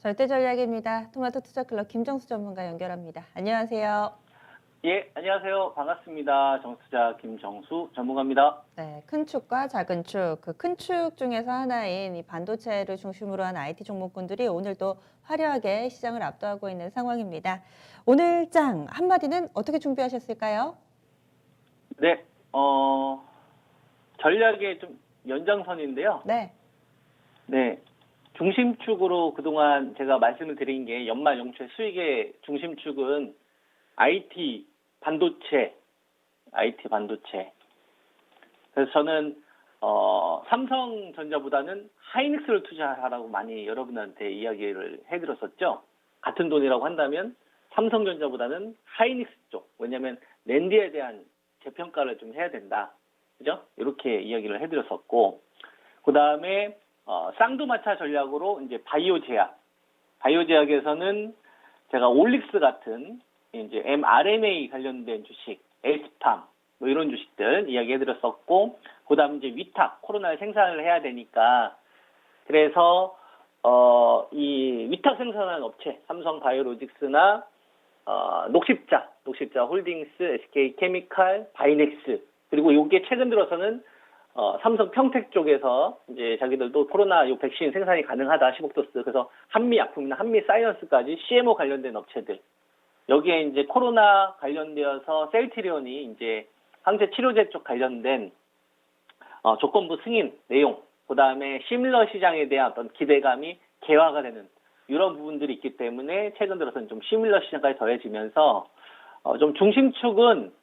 절대전략입니다. 토마토 투자클럽 김정수 전문가 연결합니다. 안녕하세요. 예, 안녕하세요. 반갑습니다. 정투자 김정수 전문가입니다. 네, 큰 축과 작은 축, 그 큰 축 중에서 하나인 이 반도체를 중심으로 한 IT 종목군들이 오늘도 화려하게 시장을 압도하고 있는 상황입니다. 오늘 장 한마디는 어떻게 준비하셨을까요? 네, 전략의 좀 연장선인데요. 네, 네, 중심축으로 그동안 제가 말씀을 드린 게 연말 연초의 수익의 중심축은 IT 반도체, IT 반도체. 그래서 저는 삼성전자보다는 하이닉스를 투자하라고 많이 여러분한테 이야기를 해드렸었죠. 같은 돈이라고 한다면 삼성전자보다는 하이닉스 쪽. 왜냐하면 낸드에 대한 재평가를 좀 해야 된다. 그죠? 이렇게 이야기를 해드렸었고, 그 다음에 쌍두마차 전략으로 이제 바이오 제약. 바이오 제약에서는 제가 올릭스 같은 이제 mRNA 관련된 주식, 에스팜 뭐 이런 주식들 이야기해드렸었고, 그다음 이제 위탁 코로나를 생산을 해야 되니까 그래서 이 위탁 생산하는 업체 삼성 바이오로직스나 녹십자 홀딩스, SK 케미칼, 바이넥스 그리고 요게 최근 들어서는 삼성 평택 쪽에서 이제 자기들도 코로나 요 백신 생산이 가능하다 10억 도스 그래서 한미 약품이나 한미 사이언스까지 CMO 관련된 업체들 여기에 이제 코로나 관련되어서 셀트리온이 이제 항체 치료제 쪽 관련된 조건부 승인 내용, 그 다음에 시밀러 시장에 대한 어떤 기대감이 개화가 되는 이런 부분들이 있기 때문에 최근 들어서는 좀 시밀러 시장까지 더해지면서 좀 중심축은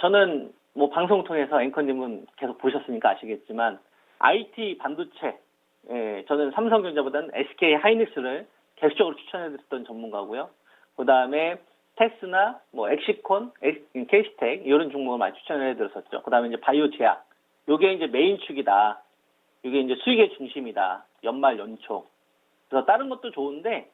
저는 뭐 방송 통해서 앵커님은 계속 보셨으니까 아시겠지만 IT 반도체 저는 삼성전자보다는 SK 하이닉스를 계속적으로 추천해드렸던 전문가고요. 그 다음에 테스나 뭐 엑시콘, 케이스텍 이런 종목을 많이 추천해드렸었죠. 그 다음에 이제 바이오 제약 요게 이제 메인축이다. 이게 이제 수익의 중심이다. 연말 연초. 그래서 다른 것도 좋은데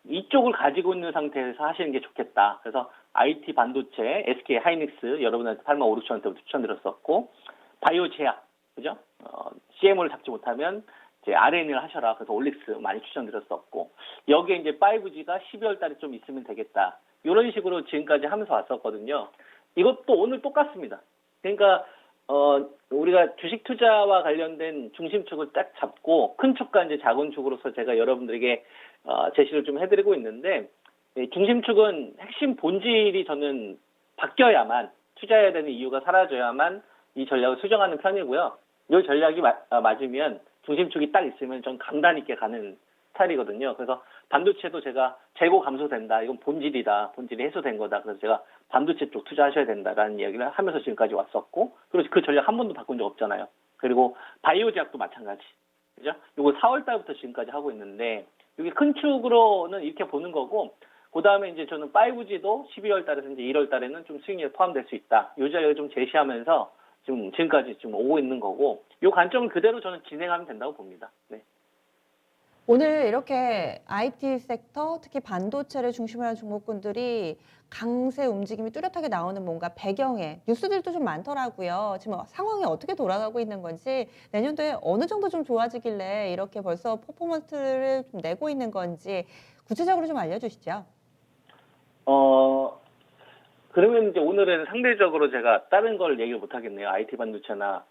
이쪽을 가지고 있는 상태에서 하시는 게 좋겠다. 그래서 IT 반도체, SK 하이닉스 여러분한테 8만 5, 6천 원대부터 추천드렸었고 바이오 제약, 그죠? CMO를 잡지 못하면 이제 RNA를 하셔라. 그래서 올릭스 많이 추천드렸었고 여기에 이제 5G가 12월 달에 좀 있으면 되겠다. 이런 식으로 지금까지 하면서 왔었거든요. 이것도 오늘 똑같습니다. 그러니까 우리가 주식 투자와 관련된 중심축을 딱 잡고 큰 축과 이제 작은 축으로서 제가 여러분들에게 제시를 좀 해드리고 있는데 중심축은 핵심 본질이 저는 바뀌어야만 투자해야 되는 이유가 사라져야만 이 전략을 수정하는 편이고요. 이 전략이 맞으면 중심축이 딱 있으면 전 강단 있게 가는 스타일이거든요. 그래서 반도체도 제가 재고 감소된다. 이건 본질이다. 본질이 해소된 거다. 그래서 제가 반도체 쪽 투자하셔야 된다라는 이야기를 하면서 지금까지 왔었고, 그리고 그 전략 한 번도 바꾼 적 없잖아요. 그리고 바이오 제약도 마찬가지. 그죠? 이거 4월 달부터 지금까지 하고 있는데, 이게 큰 축으로는 이렇게 보는 거고, 그 다음에 이제 저는 5G도 12월 달에서 이제 1월 달에는 좀 수익률에 포함될 수 있다. 이 전략을 좀 제시하면서 지금까지 좀 오고 있는 거고, 이 관점을 그대로 저는 진행하면 된다고 봅니다. 네. 오늘 이렇게 IT 섹터, 특히 반도체를 중심으로 한 종목군들이 강세 움직임이 뚜렷하게 나오는 뭔가 배경에 뉴스들도 좀 많더라고요. 지금 상황이 어떻게 돌아가고 있는 건지 내년도에 어느 정도 좀 좋아지길래 이렇게 벌써 퍼포먼스를 좀 내고 있는 건지 구체적으로 좀 알려주시죠. 그러면 이제 오늘은 상대적으로 제가 다른 걸 얘기를 못 하겠네요. IT 반도체나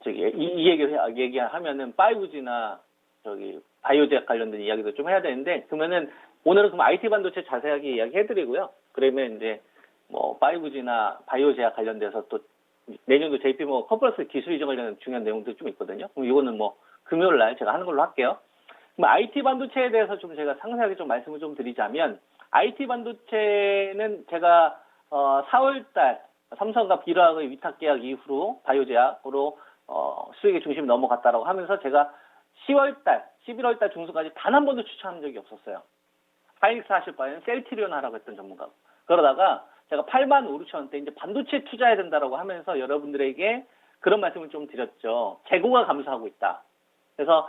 저기 이 얘기하면은 5G나 저기 바이오제약 관련된 이야기도 좀 해야 되는데 그러면은 오늘은 그럼 IT 반도체 자세하게 이야기해드리고요. 그러면 이제 뭐 5G나 바이오제약 관련돼서 또 내년도 JP 뭐 컨퍼런스 기술 이전 관련 중요한 내용도 좀 있거든요. 그럼 이거는 뭐 금요일 날 제가 하는 걸로 할게요. 그럼 IT 반도체에 대해서 좀 제가 상세하게 좀 말씀을 좀 드리자면 IT 반도체는 제가 4월달 삼성과 비라의 위탁 계약 이후로 바이오제약으로 수익의 중심이 넘어갔다라고 하면서 제가 10월달, 11월달 중순까지 단 한 번도 추천한 적이 없었어요. 하이닉스 하실 바에는 셀트리온 하라고 했던 전문가. 그러다가 제가 8만 5, 6천 원대 이제 반도체 투자해야 된다라고 하면서 여러분들에게 그런 말씀을 좀 드렸죠. 재고가 감소하고 있다. 그래서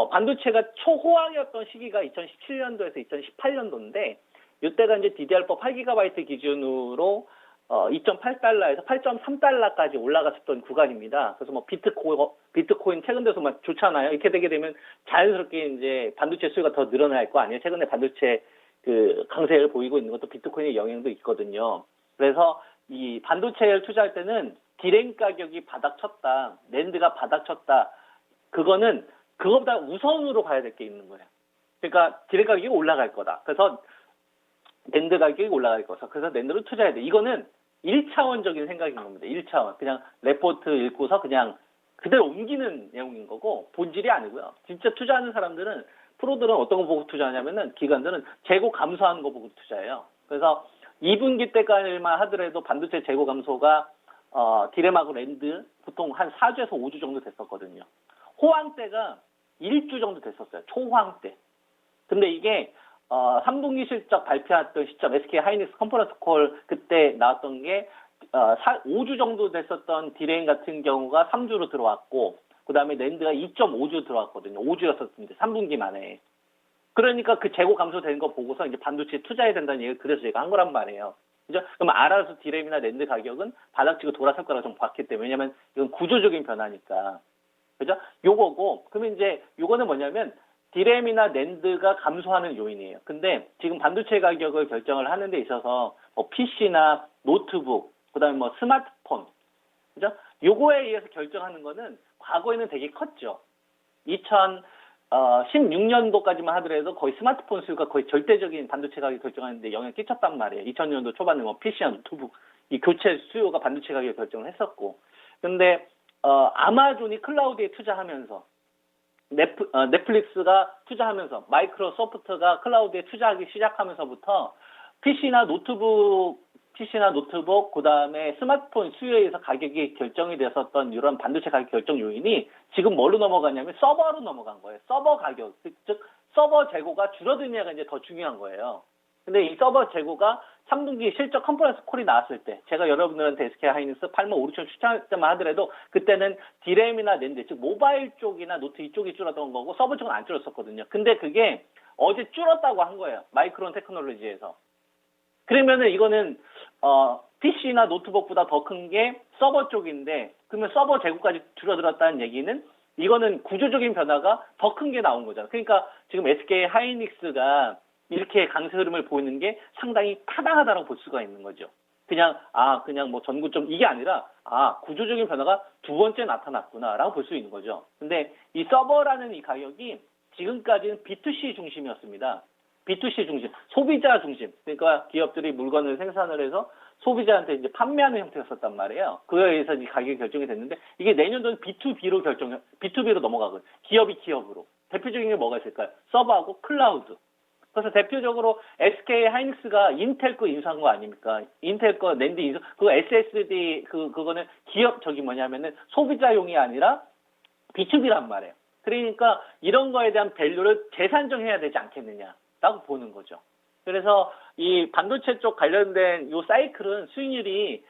반도체가 초호황이었던 시기가 2017년도에서 2018년도인데 이때가 이제 DDR4 8GB 기준으로 2.8달러에서 8.3달러까지 올라갔었던 구간입니다. 그래서 뭐 비트코인 최근 들어서 막 좋잖아요. 이렇게 되게 되면 자연스럽게 이제 반도체 수요가 더 늘어날 거 아니에요. 최근에 반도체 그 강세를 보이고 있는 것도 비트코인의 영향도 있거든요. 그래서 이 반도체를 투자할 때는 디램 가격이 바닥쳤다, 낸드가 바닥쳤다. 그거는 그거보다 우선으로 봐야 될 게 있는 거예요. 그러니까 디램 가격이 올라갈 거다. 그래서 낸드 가격이 올라갈 거다. 그래서 낸드로 투자해야 돼. 이거는 1차원적인 생각인 겁니다. 1차원. 그냥 레포트 읽고서 그냥 그대로 옮기는 내용인 거고 본질이 아니고요. 진짜 투자하는 사람들은 프로들은 어떤 거 보고 투자하냐면은 기관들은 재고 감소하는 거 보고 투자해요. 그래서 2분기 때까지만 하더라도 반도체 재고 감소가 디램하고 랜드 보통 한 4주에서 5주 정도 됐었거든요. 호황 때가 1주 정도 됐었어요. 초호황 때. 근데 이게 3분기 실적 발표했던 시점 SK 하이닉스 컨퍼런스 콜 그때 나왔던 게 5주 정도 됐었던 디램 같은 경우가 3주로 들어왔고 그다음에 랜드가 2.5주 들어왔거든요. 5주였었는데 3분기 만에. 그러니까 그 재고 감소되는 거 보고서 이제 반도체에 투자해야 된다는 얘기를 그래서 제가 한 거란 말이에요. 그죠? 그럼 알아서 디램이나 랜드 가격은 바닥치고 돌아설 거라고 좀 봤기 때문에 왜냐면 이건 구조적인 변화니까. 그죠? 요거고 그러면 이제 요거는 뭐냐면 디램이나 낸드가 감소하는 요인이에요. 근데 지금 반도체 가격을 결정을 하는 데 있어서 뭐 PC나 노트북, 그다음에 뭐 스마트폰, 그죠? 요거에 의해서 결정하는 거는 과거에는 되게 컸죠. 2016년도까지만 하더라도 거의 스마트폰 수요가 거의 절대적인 반도체 가격 결정하는데 영향을 끼쳤단 말이에요. 2000년도 초반에 뭐 PC나 노트북 이 교체 수요가 반도체 가격 결정을 했었고, 근데 아마존이 클라우드에 투자하면서 넷플릭스가 투자하면서 마이크로소프트가 클라우드에 투자하기 시작하면서부터 PC나 노트북 그다음에 스마트폰 수요에 의해서 가격이 결정이 됐었던 이런 반도체 가격 결정 요인이 지금 뭘로 넘어가냐면 서버로 넘어간 거예요. 서버 가격, 즉 서버 재고가 줄어드느냐가 이제 더 중요한 거예요. 근데 이 서버 재고가 3분기 실적 컨퍼런스 콜이 나왔을 때 제가 여러분들한테 SK 하이닉스 85,5천 추천할 때만 하더라도 그때는 디램이나 낸드 즉 모바일 쪽이나 노트 이쪽이 줄었던 거고 서버 쪽은 안 줄었었거든요. 근데 그게 어제 줄었다고 한 거예요. 마이크론 테크놀로지에서. 그러면은 이거는 PC나 노트북보다 더 큰 게 서버 쪽인데 그러면 서버 재고까지 줄어들었다는 얘기는 이거는 구조적인 변화가 더 큰 게 나온 거잖아요. 그러니까 지금 SK 하이닉스가 이렇게 강세 흐름을 보이는 게 상당히 타당하다고 볼 수가 있는 거죠. 그냥 뭐 전구점 이게 아니라 구조적인 변화가 두 번째 나타났구나라고 볼 수 있는 거죠. 근데 이 서버라는 이 가격이 지금까지는 B2C 중심이었습니다. B2C 중심, 소비자 중심. 그러니까 기업들이 물건을 생산을 해서 소비자한테 이제 판매하는 형태였었단 말이에요. 그에 의해서 이 가격이 결정이 됐는데 이게 내년도는 B2B로 넘어가거든요. 기업이 기업으로. 대표적인 게 뭐가 있을까요? 서버하고 클라우드. 그래서 대표적으로 SK 하이닉스가 인텔 거 인수한 거 아닙니까? 인텔 거 낸드 인수, 그거 SSD 그거는 기업 뭐냐면은 소비자용이 아니라 B2B란 말이에요. 그러니까 이런 거에 대한 밸류를 재산정해야 되지 않겠느냐라고 보는 거죠. 그래서 이 반도체 쪽 관련된 요 사이클은 수익률이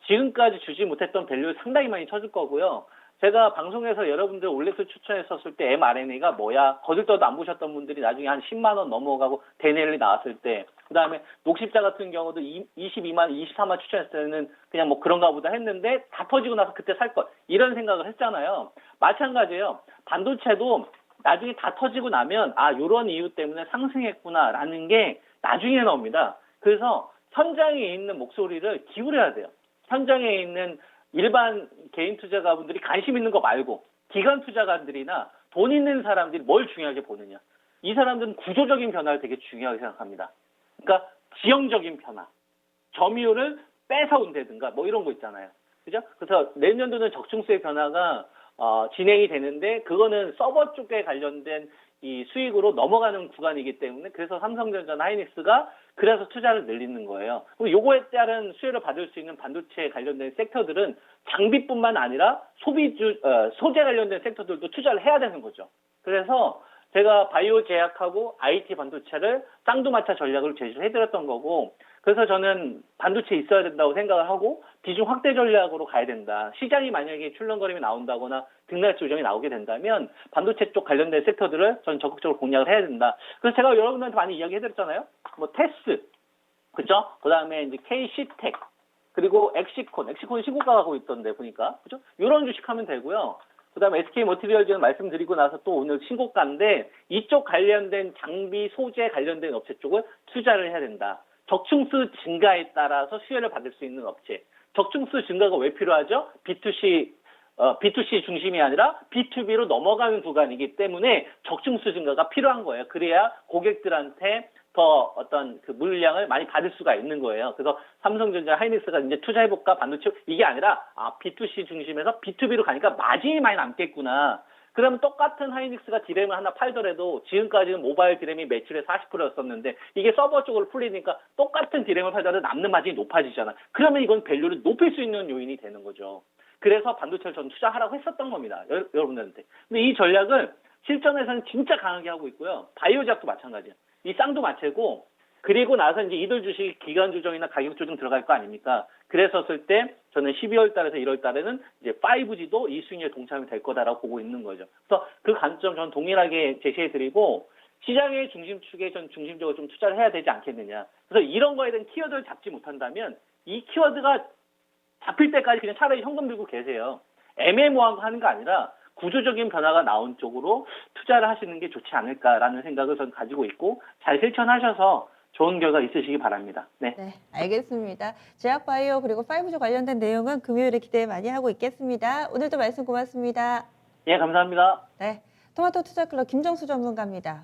지금까지 주지 못했던 밸류를 상당히 많이 쳐줄 거고요. 제가 방송에서 여러분들 올렉스 추천했었을 때 mRNA가 뭐야? 거들떠도 안 보셨던 분들이 나중에 한 10만 원 넘어가고 데넬리 나왔을 때, 그 다음에 녹십자 같은 경우도 22만, 24만 추천했을 때는 그냥 뭐 그런가 보다 했는데 다 터지고 나서 그때 살 것. 이런 생각을 했잖아요. 마찬가지예요. 반도체도 나중에 다 터지고 나면 요런 이유 때문에 상승했구나라는 게 나중에 나옵니다. 그래서 현장에 있는 목소리를 기울여야 돼요. 현장에 있는 일반 개인 투자가분들이 관심 있는 거 말고 기관 투자가들이나 돈 있는 사람들이 뭘 중요하게 보느냐. 이 사람들은 구조적인 변화를 되게 중요하게 생각합니다. 그러니까 지형적인 변화, 점유율을 뺏어온다든가 뭐 이런 거 있잖아요. 그죠? 그래서 내년도는 적중수의 변화가 진행이 되는데 그거는 서버 쪽에 관련된 이 수익으로 넘어가는 구간이기 때문에 그래서 삼성전자나 하이닉스가 그래서 투자를 늘리는 거예요. 그럼 요거에 따른 수혜를 받을 수 있는 반도체 관련된 섹터들은 장비뿐만 아니라 소재 관련된 섹터들도 투자를 해야 되는 거죠. 그래서 제가 바이오 제약하고 IT 반도체를 쌍두마차 전략을 제시해드렸던 거고, 그래서 저는 반도체 있어야 된다고 생각을 하고 비중 확대 전략으로 가야 된다. 시장이 만약에 출렁거림이 나온다거나 등락 조정이 나오게 된다면 반도체 쪽 관련된 섹터들을 저는 적극적으로 공략을 해야 된다. 그래서 제가 여러분들한테 많이 이야기해드렸잖아요. 뭐 테스, 그죠? 그 다음에 이제 KC텍, 그리고 엑시콘 신고가 가고 있던데 보니까 그죠? 이런 주식 하면 되고요. 그다음에 SK 머티리얼즈는 말씀드리고 나서 또 오늘 신고가인데 이쪽 관련된 장비 소재 관련된 업체 쪽을 투자를 해야 된다. 적충수 증가에 따라서 수혜를 받을 수 있는 업체. 적충수 증가가 왜 필요하죠? B2C 중심이 아니라 B2B로 넘어가는 구간이기 때문에 적충수 증가가 필요한 거예요. 그래야 고객들한테 더 어떤 그 물량을 많이 받을 수가 있는 거예요. 그래서 삼성전자, 하이닉스가 이제 투자해볼까 반도체 이게 아니라 B2C 중심에서 B2B로 가니까 마진이 많이 남겠구나. 그러면 똑같은 하이닉스가 디램을 하나 팔더라도 지금까지는 모바일 디램이 매출의 40%였었는데 이게 서버 쪽으로 풀리니까 똑같은 디램을 팔더라도 남는 마진이 높아지잖아. 그러면 이건 밸류를 높일 수 있는 요인이 되는 거죠. 그래서 반도체를 전 투자하라고 했었던 겁니다. 여러분들한테. 근데 이 전략을 실전에서는 진짜 강하게 하고 있고요. 바이오작도 마찬가지예요. 이 쌍두마차고 그리고 나서 이제 이들 주식 기간 조정이나 가격 조정 들어갈 거 아닙니까? 그랬었을 때 저는 12월 달에서 1월 달에는 이제 5G도 이 수익률 동참이 될 거다라고 보고 있는 거죠. 그래서 그 관점 저는 동일하게 제시해 드리고 시장의 중심축에 전 중심적으로 좀 투자를 해야 되지 않겠느냐. 그래서 이런 거에 대한 키워드를 잡지 못한다면 이 키워드가 잡힐 때까지 그냥 차라리 현금 들고 계세요. 애매모호한 거 하는 거 아니라 구조적인 변화가 나온 쪽으로 투자를 하시는 게 좋지 않을까라는 생각을 저는 가지고 있고 잘 실천하셔서 좋은 결과 있으시기 바랍니다. 네. 네, 알겠습니다. 제약바이오 그리고 5G 관련된 내용은 금요일에 기대 많이 하고 있겠습니다. 오늘도 말씀 고맙습니다. 예, 감사합니다. 네, 토마토 투자클럽 김정수 전문가입니다.